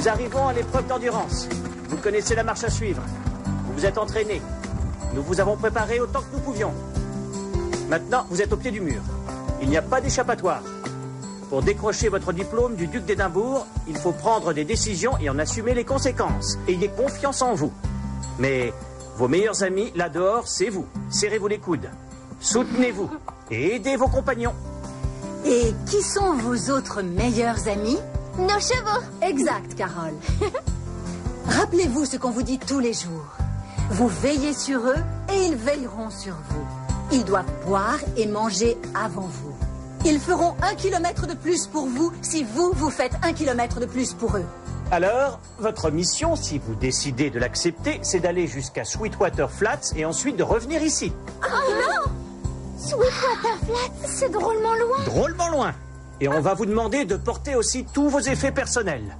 Nous arrivons à l'épreuve d'endurance. Vous connaissez la marche à suivre. Vous vous êtes entraînés. Nous vous avons préparé autant que nous pouvions. Maintenant, vous êtes au pied du mur. Il n'y a pas d'échappatoire. Pour décrocher votre diplôme du duc d'Édimbourg, il faut prendre des décisions et en assumer les conséquences. Ayez confiance en vous. Mais vos meilleurs amis, là dehors, c'est vous. Serrez-vous les coudes. Soutenez-vous et aidez vos compagnons. Et qui sont vos autres meilleurs amis? Nos chevaux. Exact, Carole. Rappelez-vous ce qu'on vous dit tous les jours. Vous veillez sur eux et ils veilleront sur vous. Ils doivent boire et manger avant vous. Ils feront 1 kilomètre de plus pour vous si vous faites 1 kilomètre de plus pour eux. Alors, votre mission, si vous décidez de l'accepter, c'est d'aller jusqu'à Sweetwater Flats et ensuite de revenir ici. Oh non! Sweetwater Flats, c'est drôlement loin. Drôlement loin. Et on va vous demander de porter aussi tous vos effets personnels.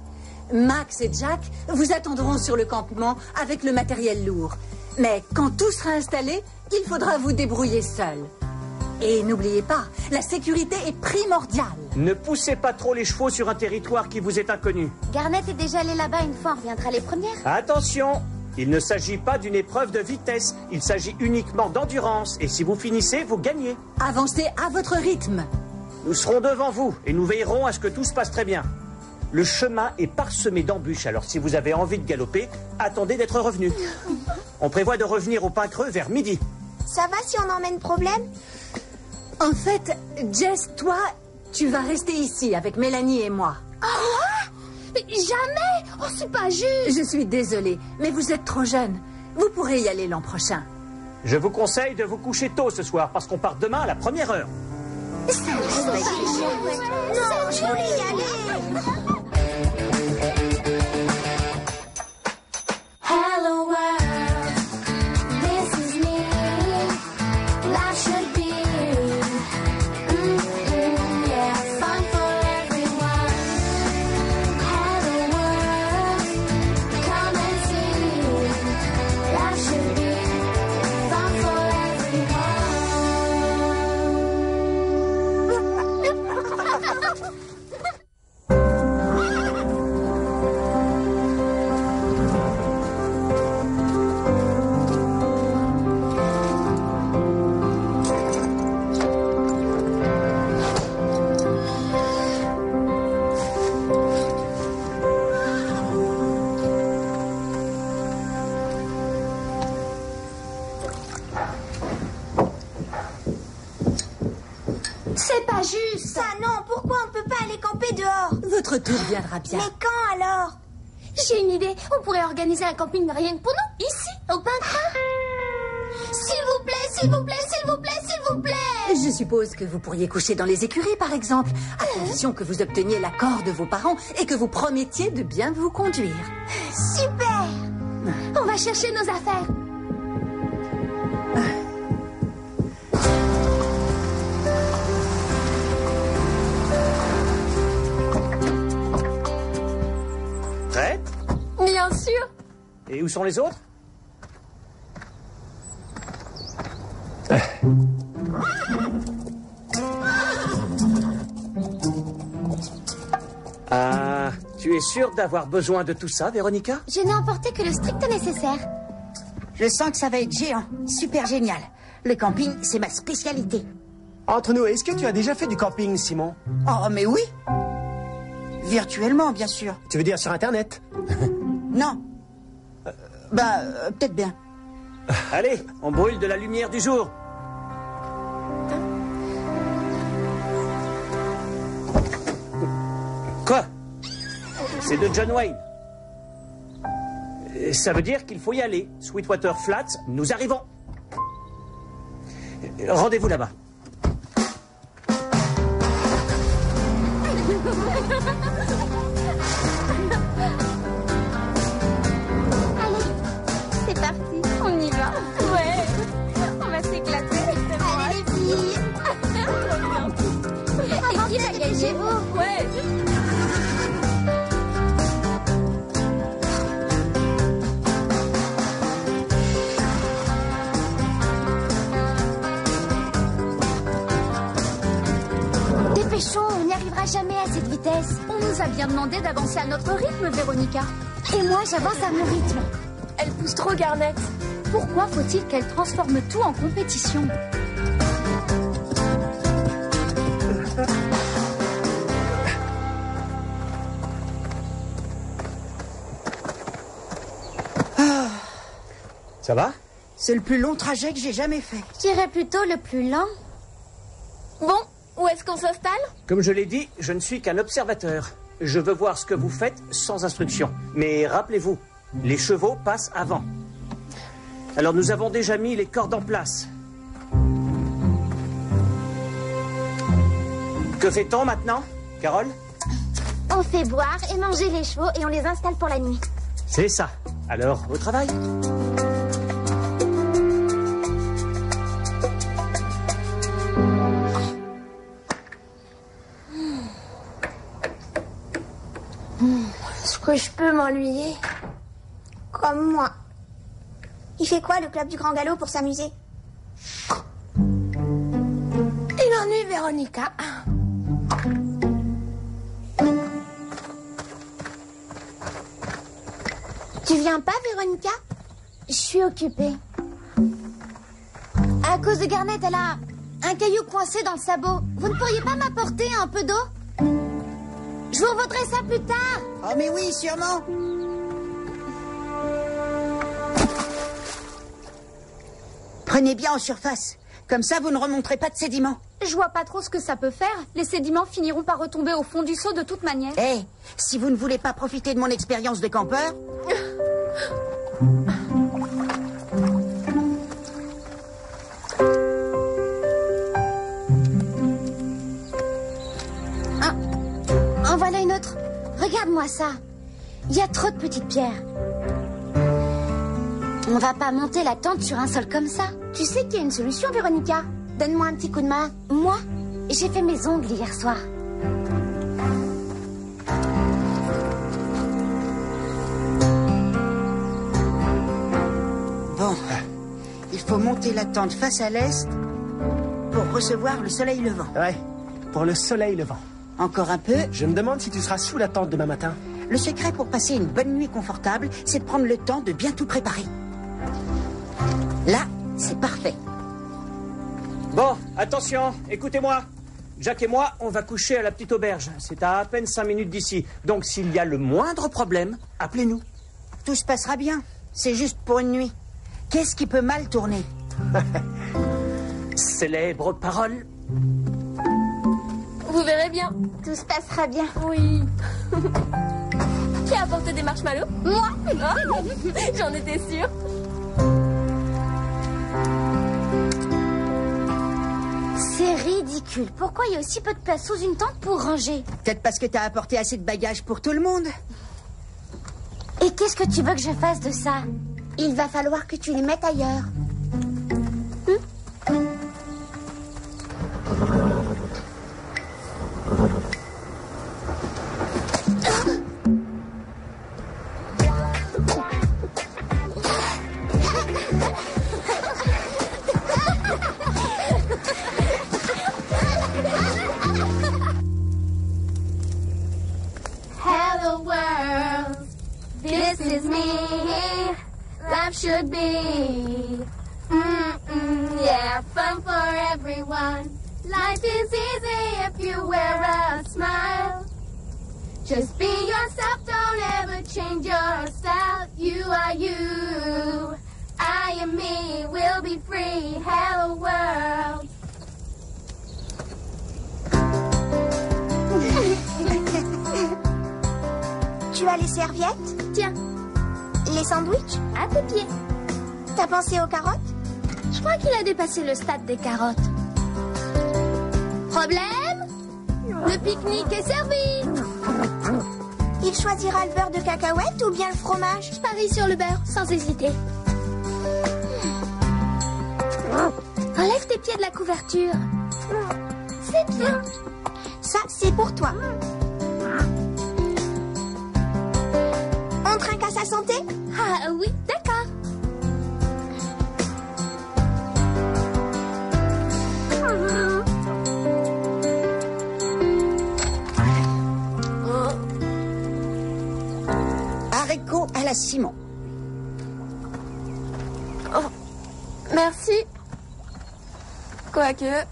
Max et Jack vous attendront sur le campement avec le matériel lourd. Mais quand tout sera installé, il faudra vous débrouiller seul. Et n'oubliez pas, la sécurité est primordiale. Ne poussez pas trop les chevaux sur un territoire qui vous est inconnu. Garnet est déjà allé là-bas une fois, on reviendra les premières. Attention, il ne s'agit pas d'une épreuve de vitesse. Il s'agit uniquement d'endurance. Et si vous finissez, vous gagnez. Avancez à votre rythme. Nous serons devant vous et nous veillerons à ce que tout se passe très bien. Le chemin est parsemé d'embûches, alors si vous avez envie de galoper, attendez d'être revenu. On prévoit de revenir au Pin Creux vers midi. Ça va si on emmène problème? En fait, Jess, toi, tu vas rester ici avec Mélanie et moi. Oh, jamais! Oh, c'est pas juste! Je suis désolée, mais vous êtes trop jeune. Vous pourrez y aller l'an prochain. Je vous conseille de vous coucher tôt ce soir, parce qu'on part demain à la première heure. Non, je voulais y aller! Hello world, this is me. Life should be, yeah, fun for everyone. Hello world, come and see. Life should be fun for C'est pas juste! Ça non, pourquoi on peut pas aller camper dehors? Votre tour viendra bien. Mais quand alors? J'ai une idée. On pourrait organiser un camping rien que pour nous, ici, au Pin Creux. S'il vous plaît, s'il vous plaît, s'il vous plaît, s'il vous plaît. Je suppose que vous pourriez coucher dans les écuries, par exemple, à condition que vous obteniez l'accord de vos parents et que vous promettiez de bien vous conduire. Super! On va chercher nos affaires. Prête? Bien sûr. Et où sont les autres? Ah, tu es sûre d'avoir besoin de tout ça, Véronica? Je n'ai emporté que le strict nécessaire. Je sens que ça va être géant. Super génial. Le camping, c'est ma spécialité. Entre nous, est-ce que tu as déjà fait du camping, Simon? Oh, mais oui. Virtuellement, bien sûr. Tu veux dire sur Internet? Non. Peut-être bien. Allez, on brûle de la lumière du jour. Quoi? C'est de John Wayne. Ça veut dire qu'il faut y aller. Sweetwater Flats, nous arrivons. Rendez-vous là-bas. Allez, c'est parti, on y va. Ouais. On va s'éclater. Allez les filles. Et qui va gagner vous? Ouais. Dépêchons, on y arrivera n'ira jamais à cette vitesse. On nous a bien demandé d'avancer à notre rythme, Véronica. Et moi, j'avance à mon rythme. Elle pousse trop, Garnet. Pourquoi faut-il qu'elle transforme tout en compétition? Ça va? C'est le plus long trajet que j'ai jamais fait. Je dirais plutôt le plus lent. Bon, où est-ce qu'on s'installe? Comme je l'ai dit, je ne suis qu'un observateur. Je veux voir ce que vous faites sans instruction. Mais rappelez-vous, les chevaux passent avant. Alors nous avons déjà mis les cordes en place. Que fait-on maintenant, Carole? On fait boire et manger les chevaux et on les installe pour la nuit. C'est ça. Alors, au travail. Est-ce que je peux m'ennuyer? Comme moi. Il fait quoi, le club du Grand Galop, pour s'amuser? Il ennuie Véronica. Tu viens pas, Véronica? Je suis occupée. À cause de Garnet, elle a un caillou coincé dans le sabot. Vous ne pourriez pas m'apporter un peu d'eau? Je vous revaudrai ça plus tard. Oh mais oui, sûrement. Prenez bien en surface. Comme ça, vous ne remonterez pas de sédiments. Je vois pas trop ce que ça peut faire. Les sédiments finiront par retomber au fond du seau de toute manière. Eh, si vous ne voulez pas profiter de mon expérience de campeur... En voilà une autre. Regarde-moi ça. Il y a trop de petites pierres. On va pas monter la tente sur un sol comme ça. Tu sais qu'il y a une solution, Véronica? Donne-moi un petit coup de main. Moi, j'ai fait mes ongles hier soir. Bon, il faut monter la tente face à l'est pour recevoir le soleil levant. Ouais, pour le soleil levant. Encore un peu. Je me demande si tu seras sous la tente demain matin. Le secret pour passer une bonne nuit confortable, c'est de prendre le temps de bien tout préparer. Là, c'est parfait. Bon, attention, écoutez-moi. Jack et moi, on va coucher à la petite auberge. C'est à peine 5 minutes d'ici. Donc s'il y a le moindre problème, appelez-nous. Tout se passera bien. C'est juste pour une nuit. Qu'est-ce qui peut mal tourner? Célèbre parole. Vous verrez bien. Tout se passera bien. Oui. Qui a apporté des marshmallows? Moi? Oh, j'en étais sûre. C'est ridicule. Pourquoi il y a aussi peu de place sous une tente pour ranger? Peut-être parce que t'as apporté assez de bagages pour tout le monde. Et qu'est-ce que tu veux que je fasse de ça? Il va falloir que tu les mettes ailleurs. Hello world, this is me. Life should be, yeah, fun for everyone. Life is easy if you wear a smile. Just be yourself, don't ever change your style. You are you, I am me, we'll be free. Hello world. Tu as les serviettes? Tiens, Les sandwichs? à tes pieds. T'as pensé aux carottes? Je crois qu'il a dépassé le stade des carottes. Problème? Le pique-nique est servi. Il choisira le beurre de cacahuète ou bien le fromage? Je parie sur le beurre, sans hésiter. Enlève tes pieds de la couverture. C'est bien. Ça, c'est pour toi. On trinque à sa santé? Ah oui, d'accord. Quoique...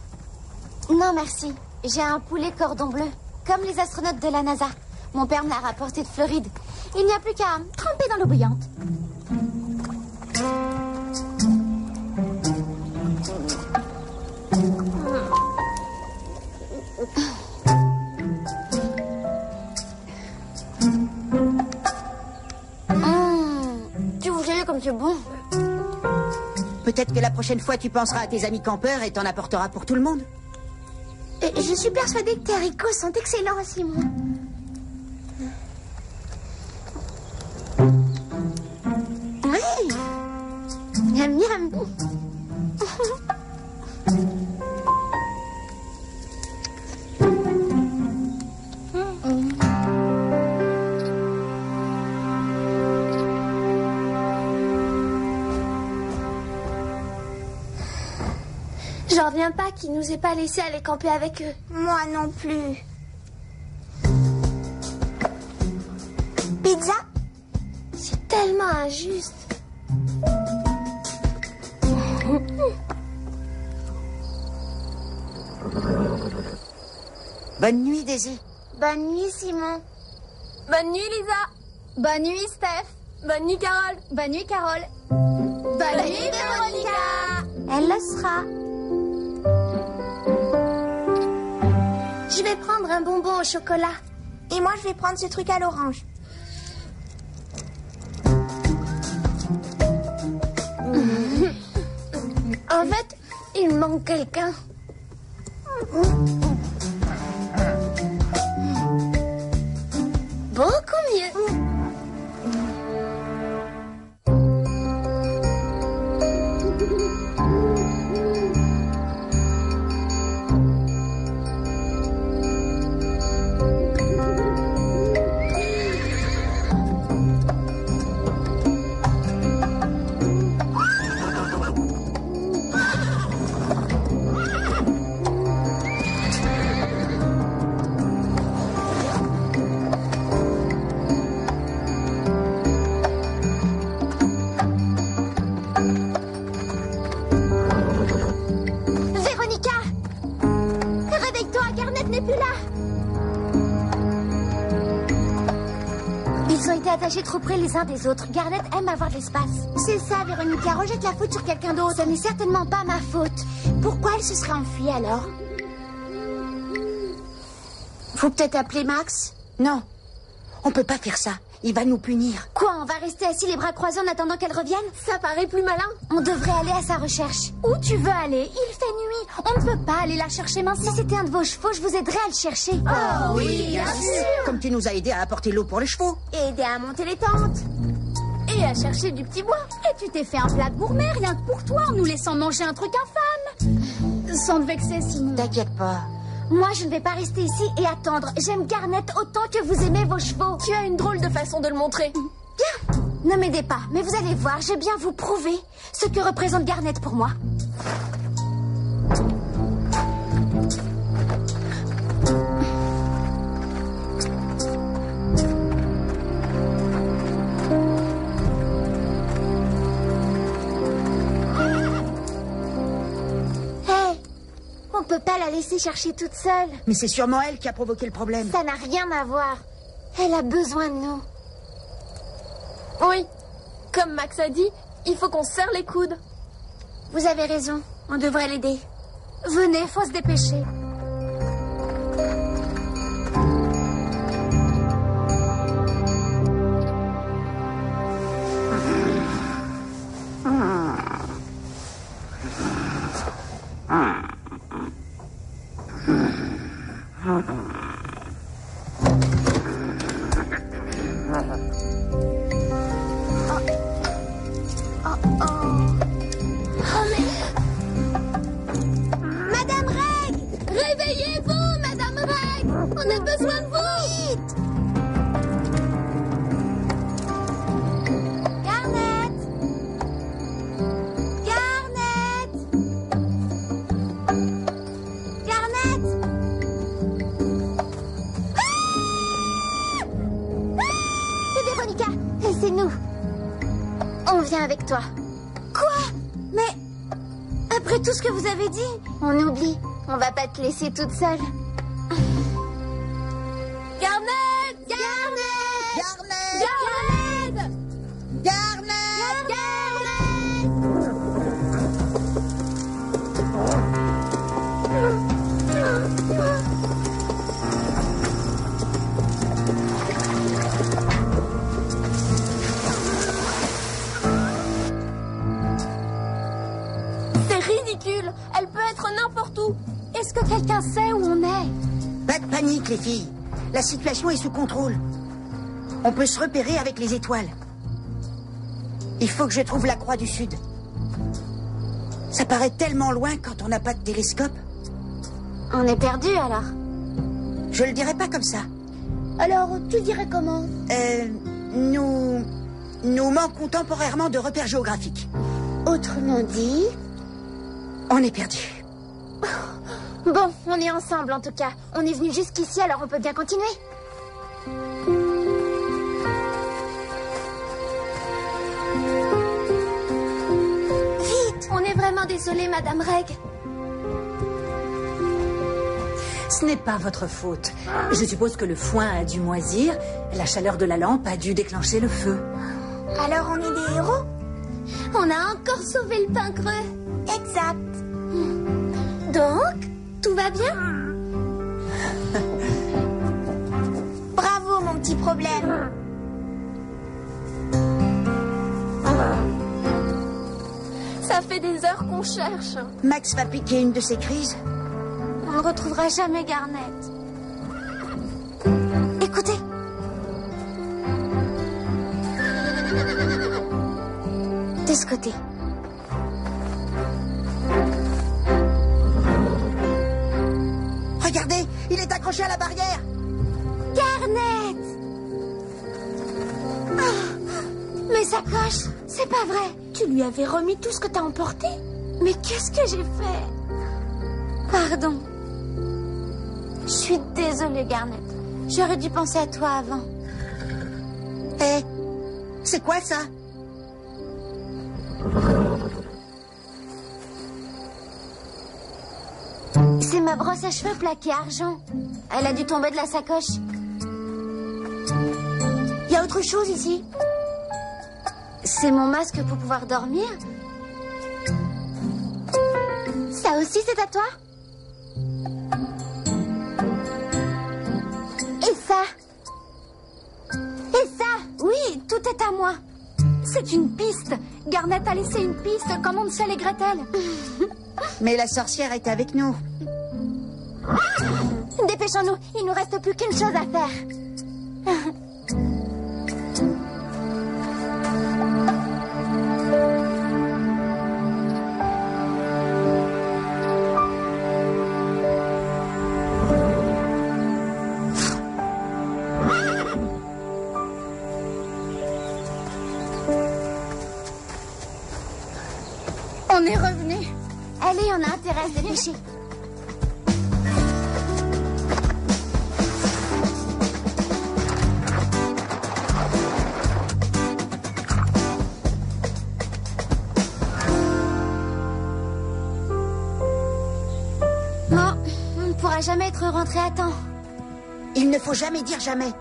Non, merci. J'ai un poulet cordon bleu, comme les astronautes de la NASA. Mon père me l'a rapporté de Floride. Il n'y a plus qu'à tremper dans l'eau bouillante. Tu vous gênes comme c'est bon. Peut-être que la prochaine fois, tu penseras à tes amis campeurs et t'en apporteras pour tout le monde. Je suis persuadée que tes haricots sont excellents, Simon. Oui. Miam, miam. J'en reviens pas qu'ils nous aient pas laissé aller camper avec eux. Moi non plus. Pizza? C'est tellement injuste. Bonne nuit, Daisy. Bonne nuit, Simon. Bonne nuit, Lisa. Bonne nuit, Steph. Bonne nuit, Carole. Bonne nuit, Carole. Bonne nuit, Véronica. Elle le sera. Je vais prendre un bonbon au chocolat. Et moi, je vais prendre ce truc à l'orange. En fait, il manque quelqu'un. Beaucoup mieux. Attachés trop près les uns des autres. Garnet aime avoir de l'espace. C'est ça, Véronica. Rejette la faute sur quelqu'un d'autre. Ce n'est certainement pas ma faute. Pourquoi elle se serait enfuie alors? Faut peut-être appeler Max. Non, on peut pas faire ça. Il va nous punir. Quoi, on va rester assis les bras croisés en attendant qu'elle revienne? Ça paraît plus malin. On devrait aller à sa recherche. Où tu veux aller? Il fait nuit. On ne peut pas aller la chercher maintenant. Si c'était un de vos chevaux, je vous aiderais à le chercher. Oh oui, bien sûr. Comme tu nous as aidé à apporter l'eau pour les chevaux. Et aider à monter les tentes. Et à chercher du petit bois. Et tu t'es fait un plat gourmet rien que pour toi en nous laissant manger un truc infâme. Sans te vexer, Simon. T'inquiète pas. Moi, je ne vais pas rester ici et attendre. J'aime Garnet autant que vous aimez vos chevaux. Tu as une drôle de façon de le montrer. Bien. Ne m'aidez pas, mais vous allez voir, je vais bien vous prouver ce que représente Garnet pour moi. On peut pas la laisser chercher toute seule. Mais c'est sûrement elle qui a provoqué le problème. Ça n'a rien à voir. Elle a besoin de nous. Oui, comme Max a dit, il faut qu'on serre les coudes. Vous avez raison, on devrait l'aider. Venez, faut se dépêcher. Madame Reg! Réveillez-vous, Madame Reg! On a besoin de vous! Vite! Garnet! Garnet! Garnet! C'est Véronica! C'est nous! On vient avec toi. Quoi? Mais... Après C'est tout ce que vous avez dit. On oublie. On va pas te laisser toute seule. Garnet! Garnet! Garnet! Garnet! C'est ridicule. Elle peut être n'importe où. Est-ce que quelqu'un sait où on est? Pas de panique, les filles. La situation est sous contrôle. On peut se repérer avec les étoiles. Il faut que je trouve la Croix du Sud. Ça paraît tellement loin quand on n'a pas de télescope. On est perdu alors. Je le dirais pas comme ça. Alors, tu dirais comment? Nous manquons temporairement de repères géographiques. Autrement dit... On est perdu. Bon, on est ensemble en tout cas. On est venu jusqu'ici, alors on peut bien continuer. Vite! On est vraiment désolé, Madame Reg. Ce n'est pas votre faute. Je suppose que le foin a dû moisir, la chaleur de la lampe a dû déclencher le feu. Alors on est des héros? On a encore sauvé le pain creux. Exact. Donc, tout va bien? Bravo, mon petit problème. Ça fait des heures qu'on cherche. Max va piquer une de ses crises. On ne retrouvera jamais Garnet. Écoutez. De ce côté. Regardez, il est accroché à la barrière. Garnet! Oh, mes sacoches, c'est pas vrai. Tu lui avais remis tout ce que t'as emporté? Mais qu'est-ce que j'ai fait? Pardon. Je suis désolée, Garnet. J'aurais dû penser à toi avant. Eh, c'est quoi ça? C'est ma brosse à cheveux plaquée argent. Elle a dû tomber de la sacoche. Il y a autre chose ici. C'est mon masque pour pouvoir dormir. Ça aussi, c'est à toi? Et ça? Et ça? Oui, tout est à moi. C'est une piste. Garnet a laissé une piste comme Hansel et Gretel. Mais la sorcière est avec nous. Dépêchons-nous, il nous reste plus qu'une chose à faire. On est revenu. Allez, on a intérêt à se dépêcher. Bon, on ne pourra jamais être rentré à temps. Il ne faut jamais dire jamais.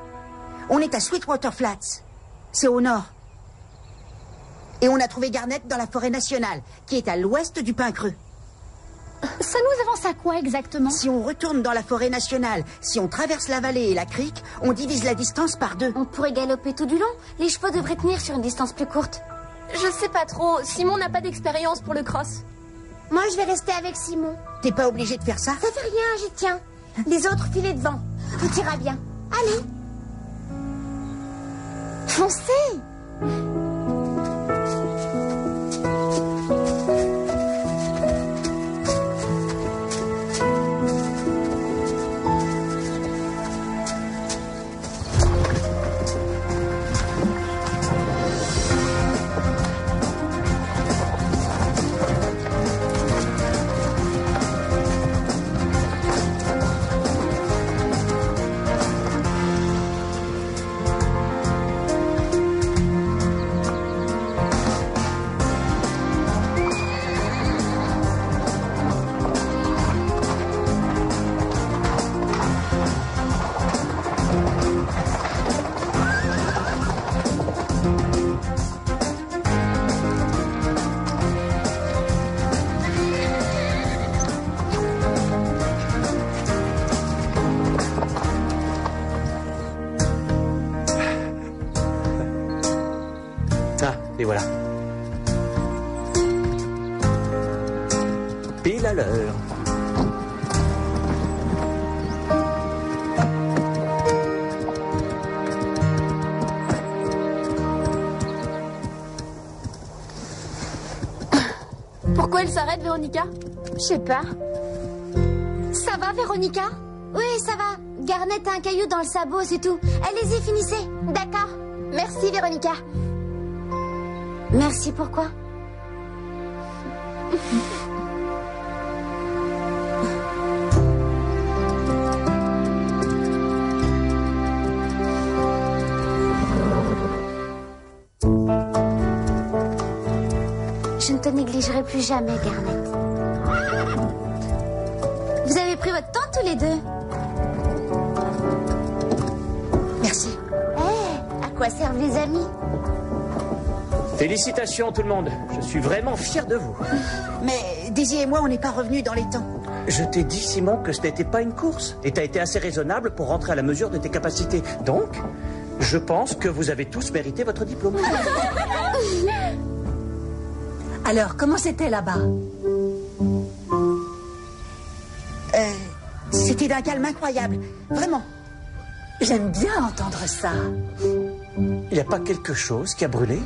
On est à Sweetwater Flats. C'est au nord. Et on a trouvé Garnet dans la forêt nationale, qui est à l'ouest du Pin Creux. Ça nous avance à quoi exactement? Si on retourne dans la forêt nationale, si on traverse la vallée et la crique, on divise la distance par 2. On pourrait galoper tout du long. Les chevaux devraient tenir sur une distance plus courte. Je sais pas trop. Simon n'a pas d'expérience pour le cross. Moi, je vais rester avec Simon. T'es pas obligé de faire ça? Ça fait rien, j'y tiens. Les autres filez devant. Tout ira bien. Allez. Foncez. Véronica? Je sais pas. Ça va, Véronica? Oui, ça va. Garnet a un caillou dans le sabot, c'est tout. Allez-y, finissez. D'accord. Merci, Véronica. Merci, pourquoi? Je ne te négligerai plus jamais, Garnet. Vous avez pris votre temps tous les deux. Merci. À quoi servent les amis? Félicitations tout le monde. Je suis vraiment fier de vous. Mais Daisy et moi, on n'est pas revenus dans les temps. Je t'ai dit, Simon, que ce n'était pas une course. Et t'as été assez raisonnable pour rentrer à la mesure de tes capacités. Donc, je pense que vous avez tous mérité votre diplôme. Alors, comment c'était là-bas? C'était d'un calme incroyable. Vraiment. J'aime bien entendre ça. Il n'y a pas quelque chose qui a brûlé?